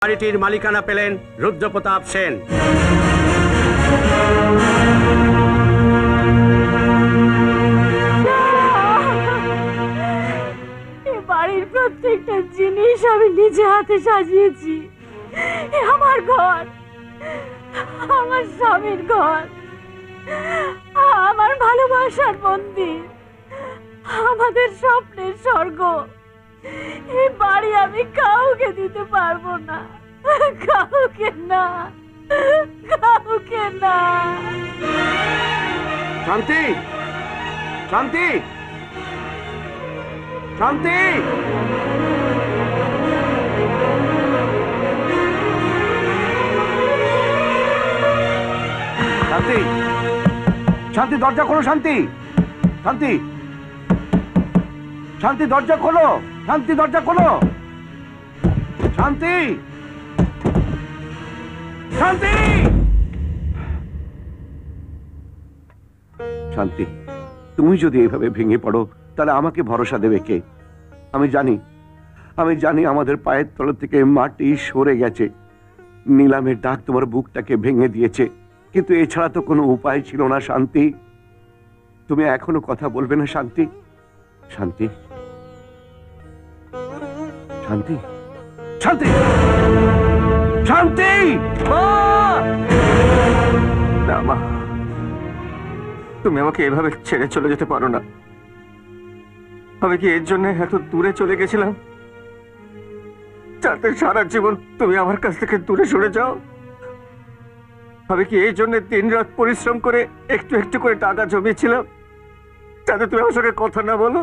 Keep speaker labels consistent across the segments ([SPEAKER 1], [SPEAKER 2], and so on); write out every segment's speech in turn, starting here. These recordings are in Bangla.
[SPEAKER 1] বাড়িটির মালিকানা পেলেন রুদ্রপ্রতাপ সেন।
[SPEAKER 2] বাড়ির প্রত্যেকটা জিনিস আমি নিজে হাতে সাজিয়েছি। আমার ঘর, আমার স্বামীর ঘর, আমার ভালোবাসার মন্দির, আমাদের স্বপ্নের স্বর্গ। এই বাড়ি আমি কাউকে দিতে পারবো না, কাউকে না, কাউকে না।
[SPEAKER 3] শান্তি, শান্তি, শান্তি, শান্তি, শান্তি, দরজা খোলো। শান্তি, শান্তি, শান্তি, দরজা খোলো। শান্তি, দরজা খোলো। শান্তি, শান্তি, শান্তি, তুমি যদি এইভাবে ভেঙে পড়ো তাহলে আমাকে ভরসা দেবে কে? আমি জানি আমাদের পায়ের তলা থেকে মাটি সরে গেছে। নিলামের ডাক তোমার বুকটাকে ভেঙে দিয়েছে, কিন্তু এছাড়া তো কোনো উপায় ছিল না। শান্তি, তুমি এখনো কথা বলবে না? শান্তি, শান্তি, শান্তি, শান্তি, শান্তি,
[SPEAKER 4] না মা, তুমি আমাকে এভাবে ছেড়ে চলে যেতে পারো না। আমি কি এর জন্য এত দূরে চলে গেছিলাম যাতে সারা জীবন তুমি আমার কাছ থেকে দূরে সরে যাও? আমি কি এই জন্য দিন রাত পরিশ্রম করে একটু একটু করে টাকা জমিয়েছিলাম যাতে তুমি আমার সঙ্গে কথা না বলো?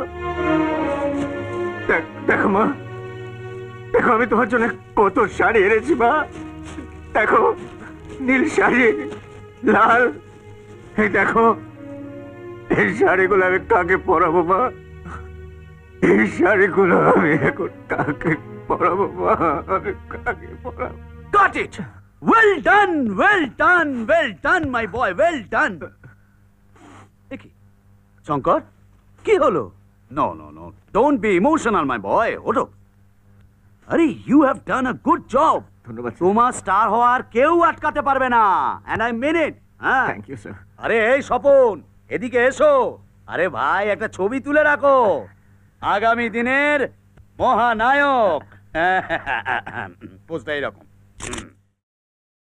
[SPEAKER 4] দেখো মা, দেখো আমি তোমার জন্য কত শাড়ি এনেছি মা। দেখো, নীল শাড়ি, লাল। এই দেখো, এই শাড়িগুলো আমি কাকে পরাবো মা? এই শাড়িগুলো আমি এখন কাকে পরাবো মা? আমি কাকে পরাবো?
[SPEAKER 1] Got it! Well done, well done, well done, my boy, well done. দেখি শঙ্কর, কি হলো? No, no, no, don't be emotional, my boy. ওঠো। আরে, you have done a good job.
[SPEAKER 4] ধন্যবাদ।
[SPEAKER 1] তোমার স্টার হওয়ার কেউ আটকাতে পারবে না, and I mean it. হ্যাঁ,
[SPEAKER 4] থ্যাংক ইউ স্যার।
[SPEAKER 1] আরে এই স্বপন, এদিকে এসো। আরে ভাই, একটা ছবি তুলে রাখো, আগামী দিনের মহানায়ক। পোস্টটা এরকম।